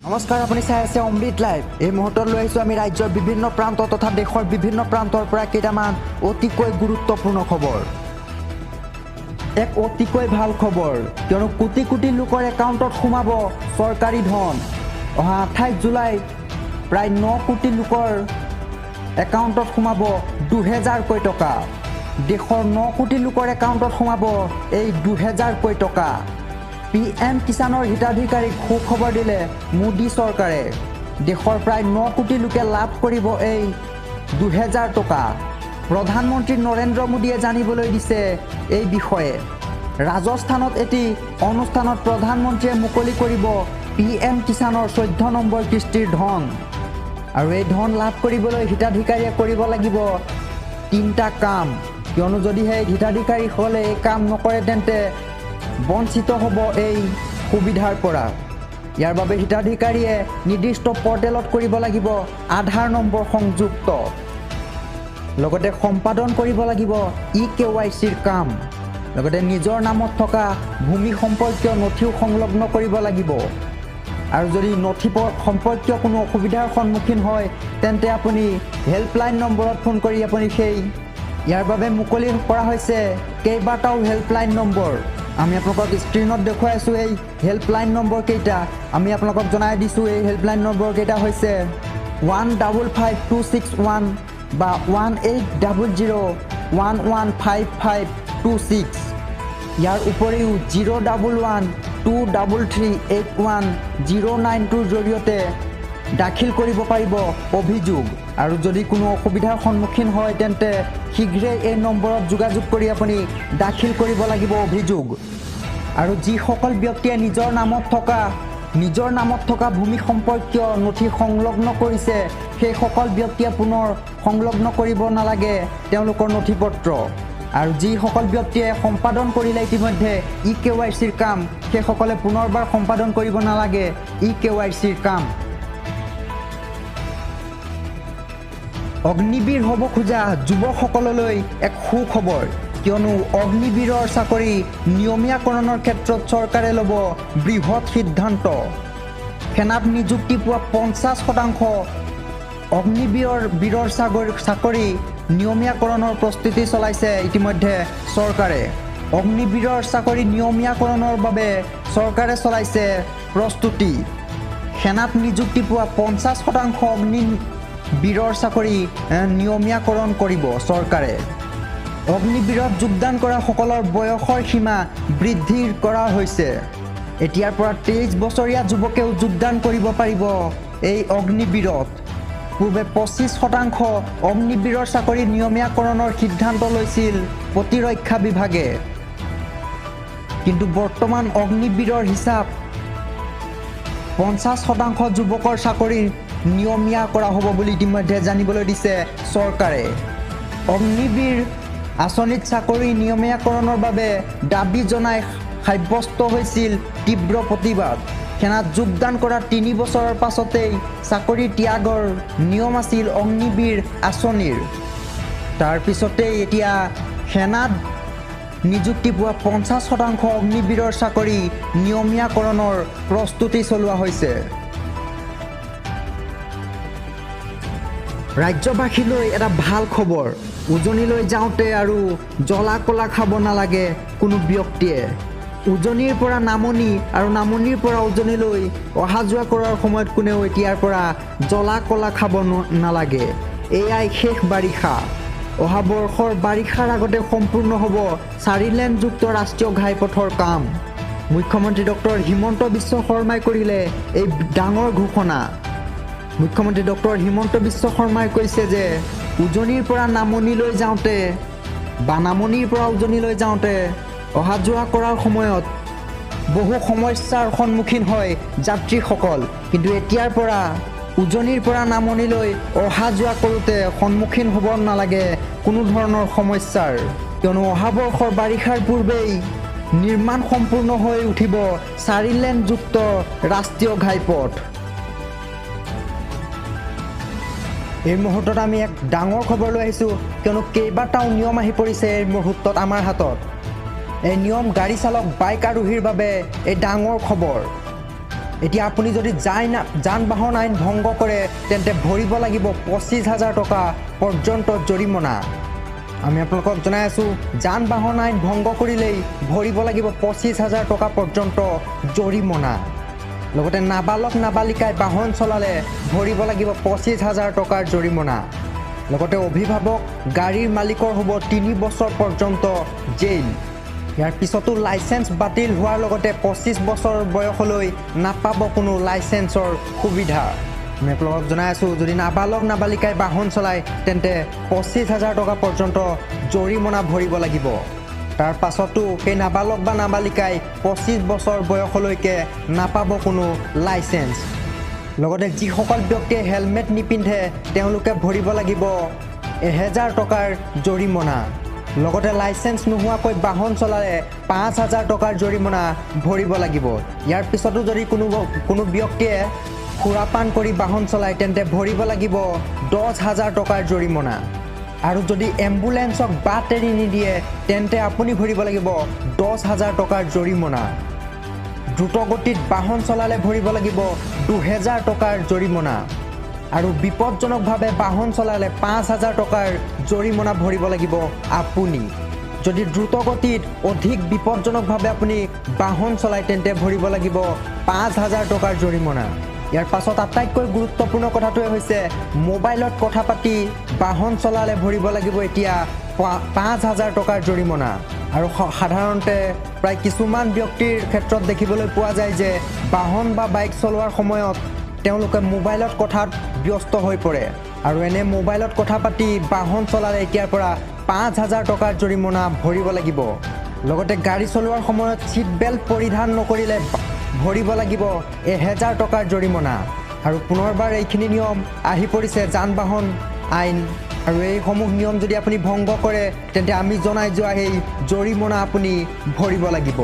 নমস্কাৰ, আপুনি চাই আছে অমৃত লাইভ। এই মুহূৰ্তত লৈ আহিছোঁ আমি ৰাজ্যৰ বিভিন্ন প্ৰান্ত তথা দেশৰ বিভিন্ন প্ৰান্তৰ পৰা কেইটামান অতিকৈ গুৰুত্বপূৰ্ণ খবৰ। এক অতিকৈ ভাল খবৰ, কিয়নো কোটি কোটি লোকৰ একাউণ্টত সোমাব চৰকাৰী ধন। অহা 28 জুলাইত প্ৰায় 9 কোটি লোকৰ একাউণ্টত সোমাব 2000 কোটি টকা। দেশৰ 9 কোটি লোকৰ একাউণ্টত সোমাব এই 2000 কোটি টকা। PM কিষাণৰ হিতাধিকাৰীক সুখবৰ দিলে মোদী চৰকাৰে। দেশৰ প্ৰায় 9 কোটি লোকে লাভ কৰিব এই 2000 টকা। প্ৰধানমন্ত্ৰী নৰেন্দ্ৰ মোদীয়ে জানিবলৈ দিছে এই বিষয়ে। ৰাজস্থানত এটি অনুষ্ঠানত প্ৰধানমন্ত্ৰীয়ে মুকলি কৰিব PM কিষাণৰ 14 নম্বৰ কিস্তিৰ ধন। আৰু এই ধন লাভ কৰিবলৈ হিতাধিকাৰীয়ে কৰিব লাগিব 3টা কাম, কিয়নো যদিহে হিতাধিকাৰীসকলে এই কাম নকৰে তেন্তে বঞ্চিত হ'ব এই সুবিধাৰ পৰা। ইয়াৰ বাবে হিতাধিকাৰীয়ে নিৰ্দিষ্ট পৰ্টেলত কৰিব লাগিব আধাৰ নম্বৰ সংযুক্ত, লগতে সম্পাদন কৰিব লাগিব EKYCৰ কাম, লগতে নিজৰ নামত থকা ভূমি সম্পৰ্কীয় নথিও সংলগ্ন কৰিব লাগিব। আৰু যদি নথি সম্পৰ্কীয় কোনো অসুবিধাৰ সন্মুখীন হয় তেন্তে আপুনি হেল্পলাইন নম্বৰত ফোন কৰি আপুনি ইয়াৰ বাবে মুকলি কৰা হৈছে কেইবাটাও হেল্পলাইন নম্বৰ। আমি আপোনালোকক স্ক্ৰীণত দেখুৱাই আছোঁ এই হেল্পলাইন নম্বৰ কেইটা। আমি আপোনালোকক জনাই দিছোঁ এই হেল্পলাইন নম্বৰ কেইটা হৈছে 155261 বা 1800115526। ইয়াৰ উপৰিও 01123381092ৰ জৰিয়তে দাখিল কৰিব পাৰিব অভিযোগ। আৰু যদি কোনো অসুবিধাৰ সন্মুখীন হয় তেন্তে শীঘ্ৰেই এই নম্বৰত যোগাযোগ কৰি আপুনি দাখিল কৰিব লাগিব অভিযোগ। আৰু যিসকল ব্যক্তিয়ে নিজৰ নামত থকা ভূমি সম্পৰ্কীয় নথি সংলগ্ন কৰিছে সেইসকল ব্যক্তিয়ে পুনৰ সংলগ্ন কৰিব নালাগে তেওঁলোকৰ নথি পত্ৰ। আৰু যিসকল ব্যক্তিয়ে সম্পাদন কৰিলে ইতিমধ্যে EKYCৰ কাম সেইসকলে পুনৰবাৰ সম্পাদন কৰিব নালাগে EKYCৰ কাম। অগ্নিবীৰ হ'ব খোজা যুৱকসকললৈ এক সুখবৰ, কিয়নো অগ্নিবীৰৰ চাকৰি নিয়মীয়াকৰণৰ ক্ষেত্ৰত চৰকাৰে ল'ব বৃহৎ সিদ্ধান্ত। সেনাত নিযুক্তি পোৱা 50% অগ্নিবীৰৰ চাকৰি নিয়মীয়াকৰণৰ প্ৰস্তুতি চলাইছে ইতিমধ্যে চৰকাৰে। অগ্নিবীৰৰ চাকৰি নিয়মীয়াকৰণৰ বাবে চৰকাৰে চলাইছে প্ৰস্তুতি। সেনাত নিযুক্তি পোৱা 50% অগ্নিবীৰৰ চাকৰি নিয়মীয়াকৰণ কৰিব চৰকাৰে। অগ্নিবীৰত যোগদান কৰা সকলৰ বয়সৰ সীমা বৃদ্ধি কৰা হৈছে। এতিয়াৰ পৰা 23 বছৰীয়া যুৱকেও যোগদান কৰিব পাৰিব এই অগ্নিবীৰত। পূৰ্বে 25% অগ্নিবীৰৰ চাকৰি নিয়মীয়াকৰণৰ সিদ্ধান্ত লৈছিল প্ৰতিৰক্ষা বিভাগে, কিন্তু বৰ্তমান অগ্নিবীৰৰ হিচাপ 50% যুৱকৰ চাকৰি নিয়মীয়া কৰা হ'ব বুলি ইতিমধ্যে জানিবলৈ দিছে চৰকাৰে। অগ্নিবীৰ আঁচনিত চাকৰি নিয়মীয়াকৰণৰ বাবে দাবী জনাই সাব্যস্ত হৈছিল তীব্ৰ প্ৰতিবাদ। সেনাত যোগদান কৰা 3 বছৰৰ পাছতেই চাকৰি ত্যাগৰ নিয়ম আছিল অগ্নিবীৰ আঁচনিৰ। তাৰপিছতেই এতিয়া সেনাত নিযুক্তি পোৱা 50% অগ্নিবীৰৰ চাকৰি নিয়মীয়াকৰণৰ প্ৰস্তুতি চলোৱা হৈছে। ৰাজ্যবাসীলৈ এটা ভাল খবৰ, উজনিলৈ যাওঁতে আৰু জ্বলা কলা খাব নালাগে কোনো ব্যক্তিয়ে। উজনিৰ পৰা নামনি আৰু নামনিৰ পৰা উজনিলৈ অহা যোৱা কৰাৰ সময়ত কোনেও এতিয়াৰ পৰা জ্বলা কলা খাব নালাগে। এয়াই শেষ বাৰিষা। অহা বৰ্ষৰ বাৰিষাৰ আগতে সম্পূৰ্ণ হ'ব 4 লেনযুক্ত ৰাষ্ট্ৰীয় ঘাইপথৰ কাম। মুখ্যমন্ত্ৰী ডক্টৰ হিমন্ত বিশ্ব শৰ্মাই কৰিলে এই ডাঙৰ ঘোষণা। মুখ্যমন্ত্ৰী ডক্টৰ হিমন্ত বিশ্ব শৰ্মাই কৈছে যে উজনিৰ পৰা নামনিলৈ যাওঁতে বা নামনিৰ পৰা উজনিলৈ যাওঁতে অহা যোৱা কৰাৰ সময়ত বহু সমস্যাৰ সন্মুখীন হয় যাত্ৰীসকল, কিন্তু এতিয়াৰ পৰা উজনিৰ পৰা নামনিলৈ অহা যোৱা কৰোঁতে সন্মুখীন হ'ব নালাগে কোনো ধৰণৰ সমস্যাৰ, কিয়নো অহা বৰ্ষৰ বাৰিষাৰ পূৰ্বেই নিৰ্মাণ সম্পূৰ্ণ হৈ উঠিব 4 লেনযুক্ত ৰাষ্ট্ৰীয় ঘাইপথ। এই মুহূৰ্তত আমি এক ডাঙৰ খবৰ লৈ আহিছোঁ, কিয়নো কেইবাটাও নিয়ম আহি পৰিছে এই মুহূৰ্তত আমাৰ হাতত। এই নিয়ম গাড়ী চালক বাইক আৰোহীৰ বাবে এই ডাঙৰ খবৰ। এতিয়া আপুনি যদি যান বাহন আইন ভংগ কৰে তেন্তে ভৰিব লাগিব 25,000 টকা পৰ্যন্ত জৰিমনা। আমি আপোনালোকক জনাই আছোঁ যান বাহন আইন ভংগ কৰিলেই ভৰিব লাগিব 25,000 টকা পৰ্যন্ত জৰিমনা। লগতে নাবালক নাবালিকাই বাহন চলালে ভৰিব লাগিব 25,000 টকাৰ জৰিমনা। লগতে অভিভাৱক গাড়ীৰ মালিকৰ হ'ব 3 বছৰ পৰ্যন্ত জেইল। ইয়াৰ পিছতো লাইচেন্স বাতিল হোৱাৰ লগতে 25 বছৰ বয়সলৈ নাপাব কোনো লাইচেন্সৰ সুবিধা। আমি আপোনালোকক জনাই আছোঁ যদি নাবালক নাবালিকাই বাহন চলায় তেন্তে 25,000 টকা পৰ্যন্ত জৰিমনা ভৰিব লাগিব। তাৰ পাছতো সেই নাবালক বা নাবালিকাই 25 বছৰ বয়সলৈকে নাপাব কোনো লাইচেন্স। লগতে যিসকল ব্যক্তিয়ে হেলমেট নিপিন্ধে তেওঁলোকে ভৰিব লাগিব 1,000 টকাৰ জৰিমনা। লগতে লাইচেন্স নোহোৱাকৈ বাহন চলালে 5,000 টকাৰ জৰিমনা ভৰিব লাগিব। ইয়াৰ পিছতো যদি কোনো ব্যক্তিয়ে সুৰাপান কৰি বাহন চলায় তেন্তে ভৰিব লাগিব 10,000 টকাৰ জৰিমনা। আৰু যদি এম্বুলেন্সক বাট এৰি নিদিয়ে তেন্তে আপুনি ভৰিব লাগিব 10,000 টকাৰ জৰিমনা। দ্ৰুতগতিত বাহন চলালে ভৰিব লাগিব 2,000 টকাৰ জৰিমনা। আৰু বিপদজনকভাৱে বাহন চলালে 5,000 টকাৰ জৰিমনা ভৰিব লাগিব আপুনি। যদি দ্ৰুতগতিত অধিক বিপদজনকভাৱে আপুনি বাহন চলায় তেন্তে ভৰিব লাগিব 5,000 টকাৰ জৰিমনা। ইয়াৰ পাছত আটাইতকৈ গুৰুত্বপূৰ্ণ কথাটোৱে হৈছে মোবাইলত কথা পাতি বাহন চলালে ভৰিব লাগিব এতিয়া 5,000 টকাৰ জৰিমনা। আৰু সাধাৰণতে প্ৰায় কিছুমান ব্যক্তিৰ ক্ষেত্ৰত দেখিবলৈ পোৱা যায় যে বাহন বা বাইক চলোৱাৰ সময়ত তেওঁলোকে মোবাইলত কথাত ব্যস্ত হৈ পৰে আৰু এনে মোবাইলত কথা পাতি বাহন চলালে এতিয়াৰ পৰা 5,000 টকাৰ জৰিমনা ভৰিব লাগিব। লগতে গাড়ী চলোৱাৰ সময়ত ছিট বেল্ট পৰিধান নকৰিলে ভৰিব লাগিব 1,000 টকাৰ জৰিমনা। আৰু পুনৰবাৰ এইখিনি নিয়ম আহি পৰিছে যান বাহন আইন, আৰু এইসমূহ নিয়ম যদি আপুনি ভংগ কৰে তেন্তে আমি জনাই যোৱা সেই জৰিমনা আপুনি ভৰিব লাগিব।